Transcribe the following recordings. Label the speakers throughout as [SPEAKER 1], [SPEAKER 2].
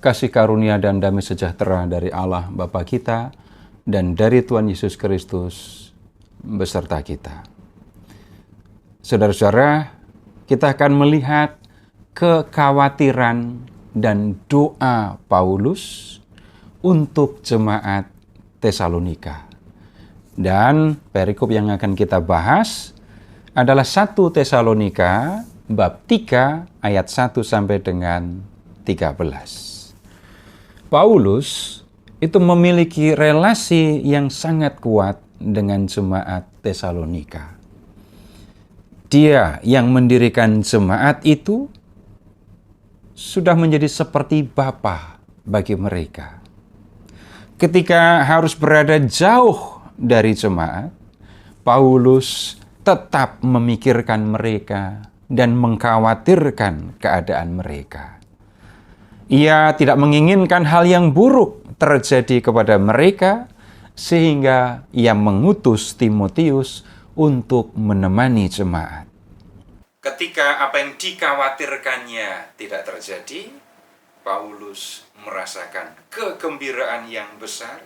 [SPEAKER 1] Kasih karunia dan damai sejahtera dari Allah Bapa kita dan dari Tuhan Yesus Kristus beserta kita. Saudara-saudara, kita akan melihat kekhawatiran dan doa Paulus untuk jemaat Tesalonika. Dan perikop yang akan kita bahas adalah 1 Tesalonika bab 3 ayat 1 sampai dengan 13. Paulus itu memiliki relasi yang sangat kuat dengan jemaat Tesalonika. Dia yang mendirikan jemaat itu sudah menjadi seperti bapa bagi mereka. Ketika harus berada jauh dari jemaat, Paulus tetap memikirkan mereka dan mengkhawatirkan keadaan mereka. Ia tidak menginginkan hal yang buruk terjadi kepada mereka, sehingga ia mengutus Timotius untuk menemani jemaat. Ketika apa yang dikhawatirkannya tidak terjadi, Paulus merasakan kegembiraan yang besar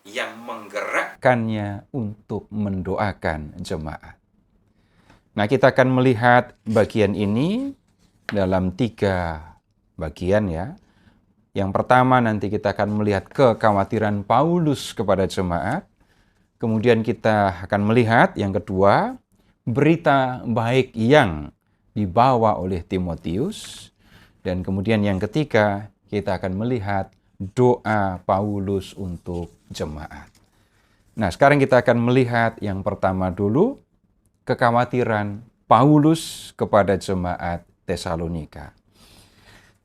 [SPEAKER 1] yang menggerakkannya untuk mendoakan jemaat. Nah, kita akan melihat bagian ini dalam 3 bagian ya. Yang pertama nanti kita akan melihat kekhawatiran Paulus kepada jemaat. Kemudian kita akan melihat yang kedua, berita baik yang dibawa oleh Timotius. Dan kemudian yang ketiga, kita akan melihat doa Paulus untuk jemaat. Nah, sekarang kita akan melihat yang pertama dulu, kekhawatiran Paulus kepada jemaat Tesalonika.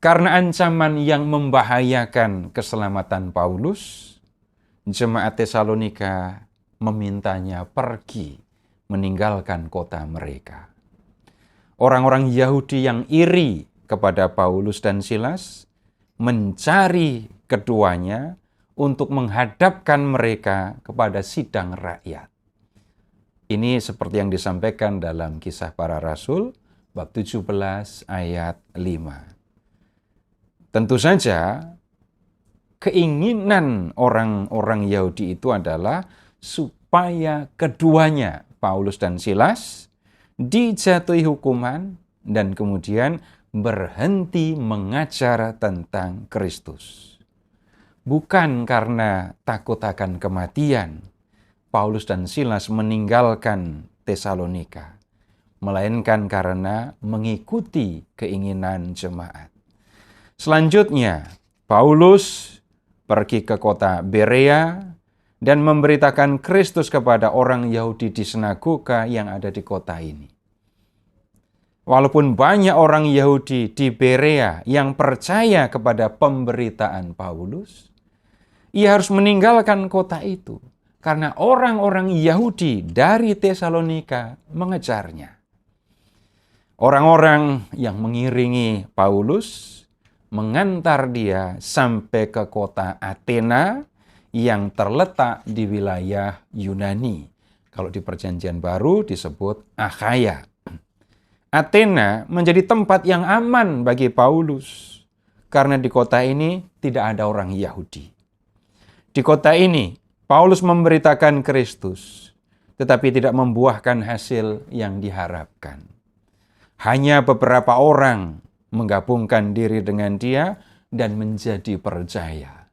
[SPEAKER 1] Karena ancaman yang membahayakan keselamatan Paulus, jemaat Tesalonika memintanya pergi meninggalkan kota mereka. Orang-orang Yahudi yang iri kepada Paulus dan Silas mencari keduanya untuk menghadapkan mereka kepada sidang rakyat. Ini seperti yang disampaikan dalam Kisah Para Rasul bab 17 ayat 5. Tentu saja keinginan orang-orang Yahudi itu adalah supaya keduanya, Paulus dan Silas, dijatuhi hukuman dan kemudian berhenti mengajar tentang Kristus. Bukan karena takut akan kematian, Paulus dan Silas meninggalkan Tesalonika, melainkan karena mengikuti keinginan jemaat. Selanjutnya, Paulus pergi ke kota Berea dan memberitakan Kristus kepada orang Yahudi di sinagoga yang ada di kota ini. Walaupun banyak orang Yahudi di Berea yang percaya kepada pemberitaan Paulus, ia harus meninggalkan kota itu karena orang-orang Yahudi dari Tesalonika mengejarnya. Orang-orang yang mengiringi Paulus mengantar dia sampai ke kota Athena yang terletak di wilayah Yunani. Kalau di Perjanjian Baru disebut Akhaya. Athena menjadi tempat yang aman bagi Paulus karena di kota ini tidak ada orang Yahudi. Di kota ini Paulus memberitakan Kristus, tetapi tidak membuahkan hasil yang diharapkan. Hanya beberapa orang menggabungkan diri dengan dia dan menjadi percaya.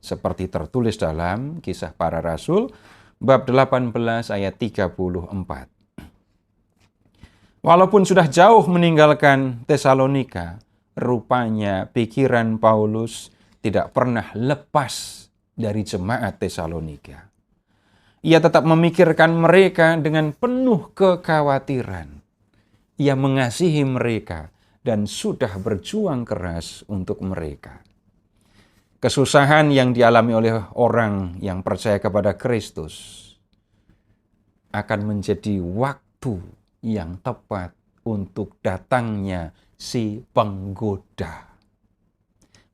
[SPEAKER 1] Seperti tertulis dalam Kisah Para Rasul bab 18 ayat 34. Walaupun sudah jauh meninggalkan Tesalonika, rupanya pikiran Paulus tidak pernah lepas dari jemaat Tesalonika. Ia tetap memikirkan mereka dengan penuh kekhawatiran. Ia mengasihi mereka dan sudah berjuang keras untuk mereka. Kesusahan yang dialami oleh orang yang percaya kepada Kristus akan menjadi waktu yang tepat untuk datangnya si penggoda.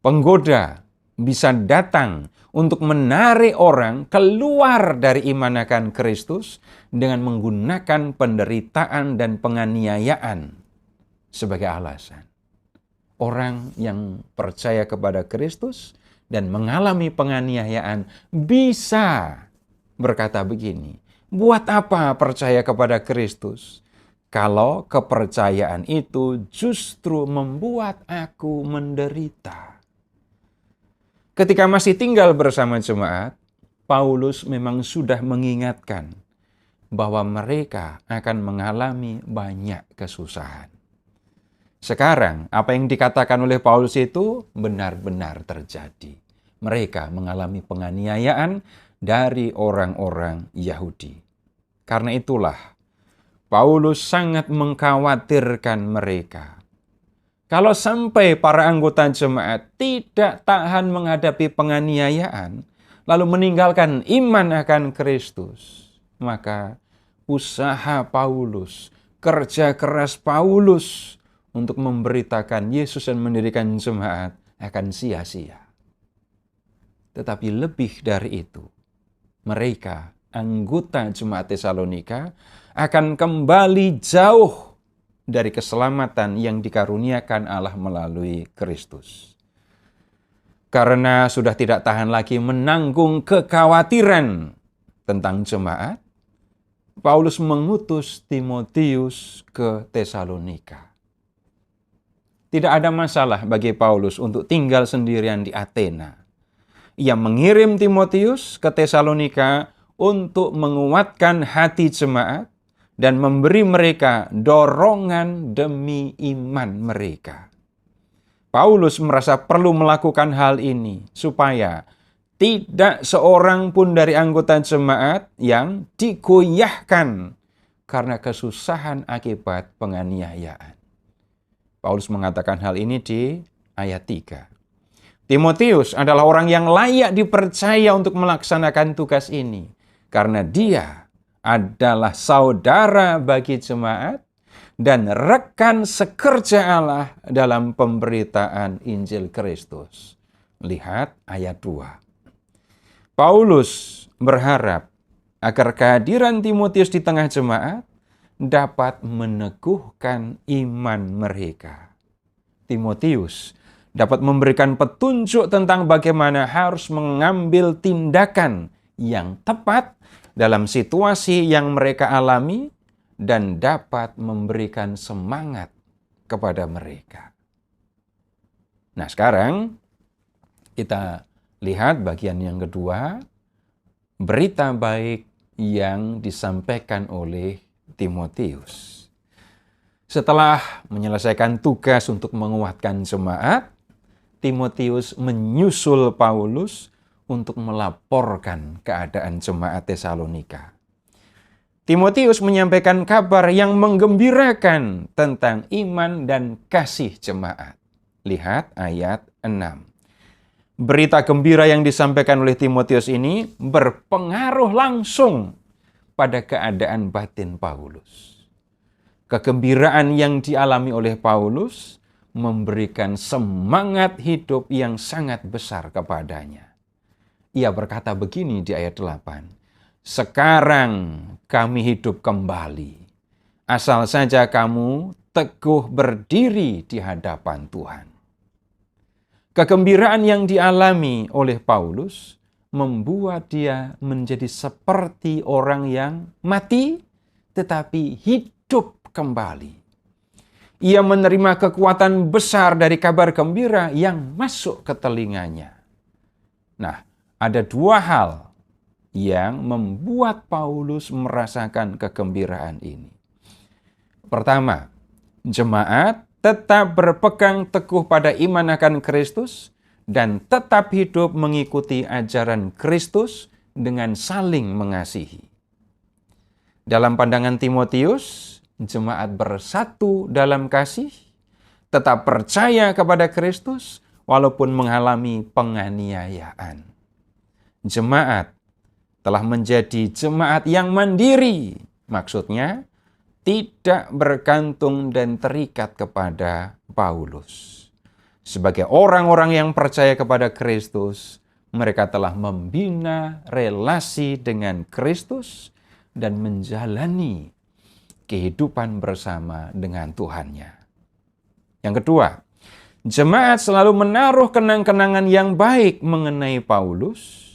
[SPEAKER 1] Penggoda bisa datang untuk menarik orang keluar dari iman akan Kristus dengan menggunakan penderitaan dan penganiayaan sebagai alasan. orang yang percaya kepada Kristus dan mengalami penganiayaan bisa berkata begini, buat apa percaya kepada Kristus kalau kepercayaan itu justru membuat aku menderita? Ketika masih tinggal bersama jemaat, Paulus memang sudah mengingatkan bahwa mereka akan mengalami banyak kesusahan. Sekarang, apa yang dikatakan oleh Paulus itu benar-benar terjadi. Mereka mengalami penganiayaan dari orang-orang Yahudi. Karena itulah, Paulus sangat mengkhawatirkan mereka. Kalau sampai para anggota jemaat tidak tahan menghadapi penganiayaan, lalu meninggalkan iman akan Kristus, maka usaha Paulus, kerja keras Paulus untuk memberitakan Yesus dan mendirikan jemaat akan sia-sia. Tetapi lebih dari itu, mereka, anggota jemaat Tesalonika, akan kembali jauh dari keselamatan yang dikaruniakan Allah melalui Kristus. Karena sudah tidak tahan lagi menanggung kekhawatiran tentang jemaat, Paulus mengutus Timotius ke Tesalonika. Tidak ada masalah bagi Paulus untuk tinggal sendirian di Athena. Ia mengirim Timotius ke Tesalonika untuk menguatkan hati jemaat dan memberi mereka dorongan demi iman mereka. Paulus merasa perlu melakukan hal ini supaya tidak seorang pun dari anggota jemaat yang digoyahkan karena kesusahan akibat penganiayaan. Paulus mengatakan hal ini di ayat 3. Timotius adalah orang yang layak dipercaya untuk melaksanakan tugas ini, karena dia adalah saudara bagi jemaat dan rekan sekerja Allah dalam pemberitaan Injil Kristus. Lihat ayat 2. Paulus berharap agar kehadiran Timotius di tengah jemaat dapat meneguhkan iman mereka. Timotius dapat memberikan petunjuk tentang bagaimana harus mengambil tindakan yang tepat dalam situasi yang mereka alami dan dapat memberikan semangat kepada mereka. Nah, sekarang kita lihat bagian yang kedua, berita baik yang disampaikan oleh Timotius. Setelah menyelesaikan tugas untuk menguatkan jemaat, Timotius menyusul Paulus untuk melaporkan keadaan jemaat Tesalonika. Timotius menyampaikan kabar yang menggembirakan tentang iman dan kasih jemaat. Lihat ayat 6. Berita gembira yang disampaikan oleh Timotius ini berpengaruh langsung pada keadaan batin Paulus. Kegembiraan yang dialami oleh Paulus memberikan semangat hidup yang sangat besar kepadanya. Ia berkata begini di ayat 8. Sekarang kami hidup kembali, asal saja kamu teguh berdiri di hadapan Tuhan. Kegembiraan yang dialami oleh Paulus membuat dia menjadi seperti orang yang mati tetapi hidup kembali. Ia menerima kekuatan besar dari kabar gembira yang masuk ke telinganya. Nah, ada dua hal yang membuat Paulus merasakan kegembiraan ini. Pertama, jemaat tetap berpegang teguh pada iman akan Kristus dan tetap hidup mengikuti ajaran Kristus dengan saling mengasihi. Dalam pandangan Timotius, jemaat bersatu dalam kasih, tetap percaya kepada Kristus walaupun mengalami penganiayaan. Jemaat telah menjadi jemaat yang mandiri, maksudnya tidak bergantung dan terikat kepada Paulus. Sebagai orang-orang yang percaya kepada Kristus, mereka telah membina relasi dengan Kristus dan menjalani kehidupan bersama dengan Tuhannya. Yang kedua, Jemaat selalu menaruh kenang-kenangan yang baik mengenai Paulus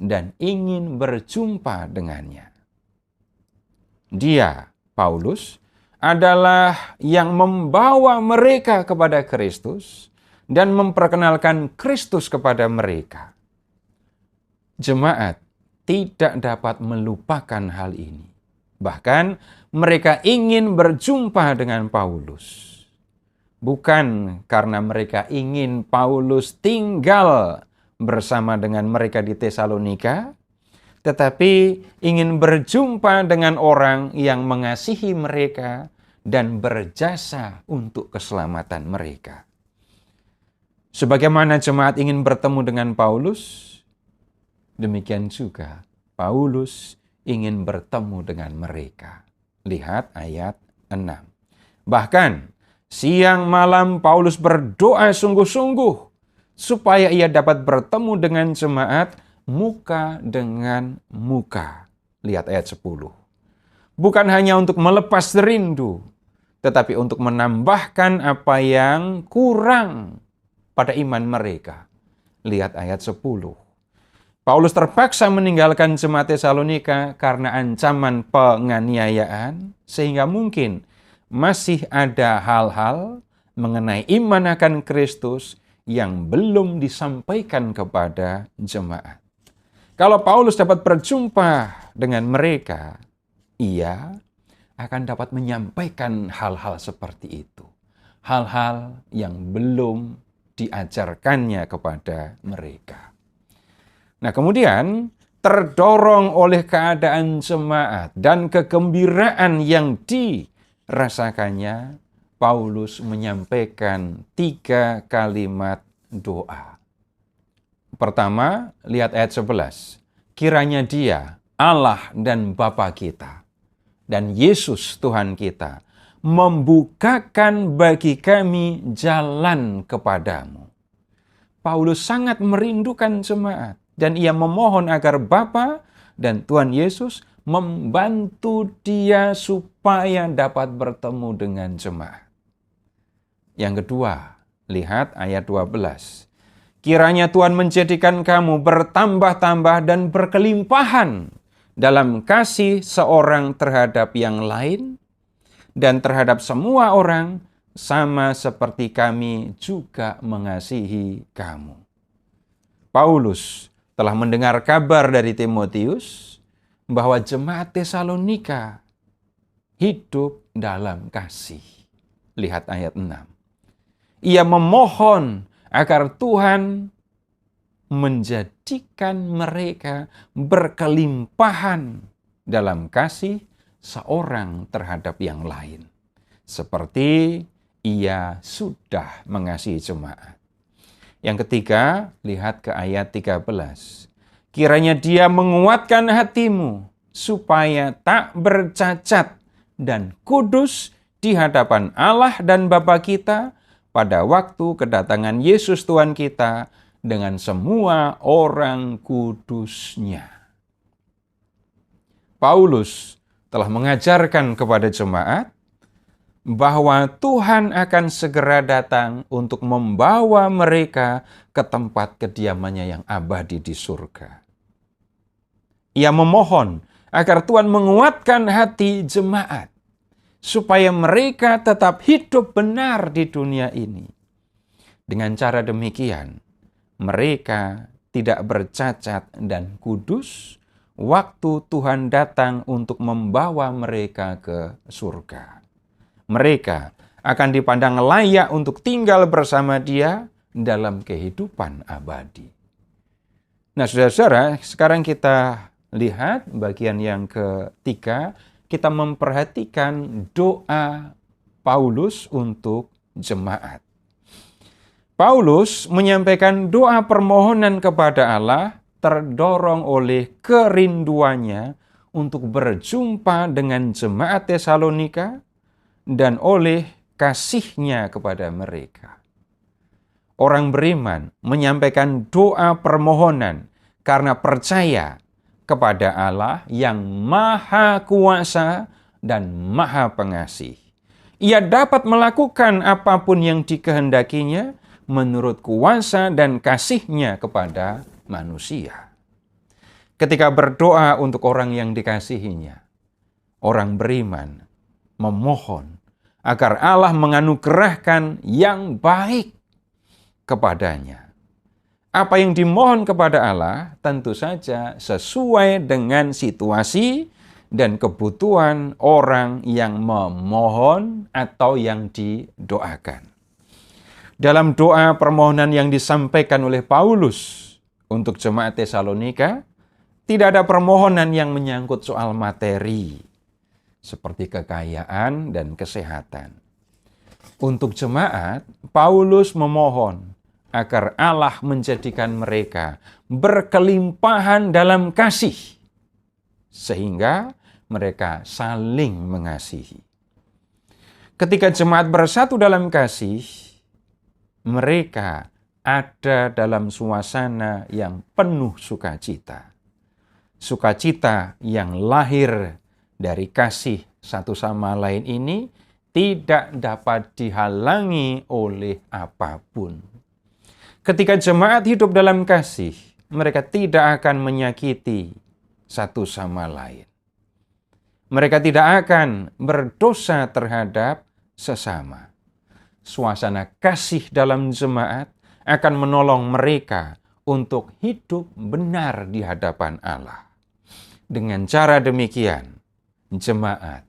[SPEAKER 1] dan ingin berjumpa dengannya. Dia, Paulus, adalah yang membawa mereka kepada Kristus dan memperkenalkan Kristus kepada mereka. Jemaat tidak dapat melupakan hal ini. Bahkan mereka ingin berjumpa dengan Paulus. Bukan karena mereka ingin Paulus tinggal bersama dengan mereka di Tesalonika, tetapi ingin berjumpa dengan orang yang mengasihi mereka dan berjasa untuk keselamatan mereka. Sebagaimana jemaat ingin bertemu dengan Paulus, demikian juga Paulus ingin bertemu dengan mereka. Lihat ayat 6. Bahkan siang malam Paulus berdoa sungguh-sungguh supaya ia dapat bertemu dengan jemaat muka dengan muka. Lihat ayat 10. Bukan hanya untuk melepas rindu, tetapi untuk menambahkan apa yang kurang pada iman mereka. Lihat ayat 10. Paulus terpaksa meninggalkan jemaat Tesalonika karena ancaman penganiayaan, sehingga mungkin masih ada hal-hal mengenai iman akan Kristus yang belum disampaikan kepada jemaat. Kalau Paulus dapat berjumpa dengan mereka, ia akan dapat menyampaikan hal-hal seperti itu. Hal-hal yang belum diajarkannya kepada mereka. Nah, kemudian terdorong oleh keadaan jemaat dan kegembiraan yang dirasakannya, Paulus menyampaikan 3 kalimat doa. Pertama, lihat ayat 11. Kiranya Dia, Allah dan Bapa kita, dan Yesus Tuhan kita, membukakan bagi kami jalan kepadamu. Paulus sangat merindukan jemaat, dan ia memohon agar Bapa dan Tuhan Yesus membantu dia supaya dapat bertemu dengan jemaat. Yang kedua, lihat ayat 12. Kiranya Tuhan menjadikan kamu bertambah-tambah dan berkelimpahan dalam kasih seorang terhadap yang lain dan terhadap semua orang, sama seperti kami juga mengasihi kamu. Paulus telah mendengar kabar dari Timotius bahwa jemaat Tesalonika hidup dalam kasih. Lihat ayat 6. Ia memohon agar Tuhan menjadikan mereka berkelimpahan dalam kasih seorang terhadap yang lain, seperti ia sudah mengasihi jemaat. Yang ketiga, lihat ke ayat 13. Kiranya Dia menguatkan hatimu supaya tak bercacat dan kudus di hadapan Allah dan Bapa kita pada waktu kedatangan Yesus Tuhan kita dengan semua orang kudusnya. Paulus telah mengajarkan kepada jemaat bahwa Tuhan akan segera datang untuk membawa mereka ke tempat kediamannya yang abadi di surga. Ia memohon agar Tuhan menguatkan hati jemaat supaya mereka tetap hidup benar di dunia ini. Dengan cara demikian, mereka tidak bercacat dan kudus waktu Tuhan datang untuk membawa mereka ke surga. Mereka akan dipandang layak untuk tinggal bersama Dia dalam kehidupan abadi. Nah, saudara-saudara, sekarang kita lihat bagian yang ketiga, kita memperhatikan doa Paulus untuk jemaat. Paulus menyampaikan doa permohonan kepada Allah terdorong oleh kerinduannya untuk berjumpa dengan jemaat Tesalonika dan oleh kasihnya kepada mereka. Orang beriman menyampaikan doa permohonan karena percaya kepada Allah yang Maha Kuasa dan Maha Pengasih. Ia dapat melakukan apapun yang dikehendakinya menurut kuasa dan kasih-Nya kepada manusia. Ketika berdoa untuk orang yang dikasihinya, orang beriman memohon agar Allah menganugerahkan yang baik kepadanya. Apa yang dimohon kepada Allah tentu saja sesuai dengan situasi dan kebutuhan orang yang memohon atau yang didoakan. Dalam doa permohonan yang disampaikan oleh Paulus untuk jemaat Tesalonika, tidak ada permohonan yang menyangkut soal materi, seperti kekayaan dan kesehatan. Untuk jemaat, Paulus memohon agar Allah menjadikan mereka berkelimpahan dalam kasih, sehingga mereka saling mengasihi. Ketika jemaat bersatu dalam kasih, mereka ada dalam suasana yang penuh sukacita. Sukacita yang lahir dari kasih satu sama lain ini tidak dapat dihalangi oleh apapun. Ketika jemaat hidup dalam kasih, mereka tidak akan menyakiti satu sama lain. Mereka tidak akan berdosa terhadap sesama. Suasana kasih dalam jemaat akan menolong mereka untuk hidup benar di hadapan Allah. Dengan cara demikian, jemaat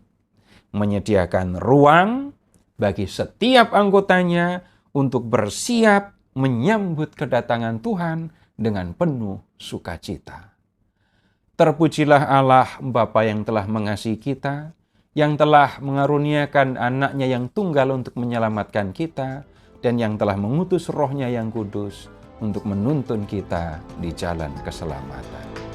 [SPEAKER 1] menyediakan ruang bagi setiap anggotanya untuk bersiap menyambut kedatangan Tuhan dengan penuh sukacita. Terpujilah Allah Bapa yang telah mengasihi kita, yang telah mengaruniakan anaknya yang tunggal untuk menyelamatkan kita, dan yang telah mengutus Roh-Nya yang kudus untuk menuntun kita di jalan keselamatan.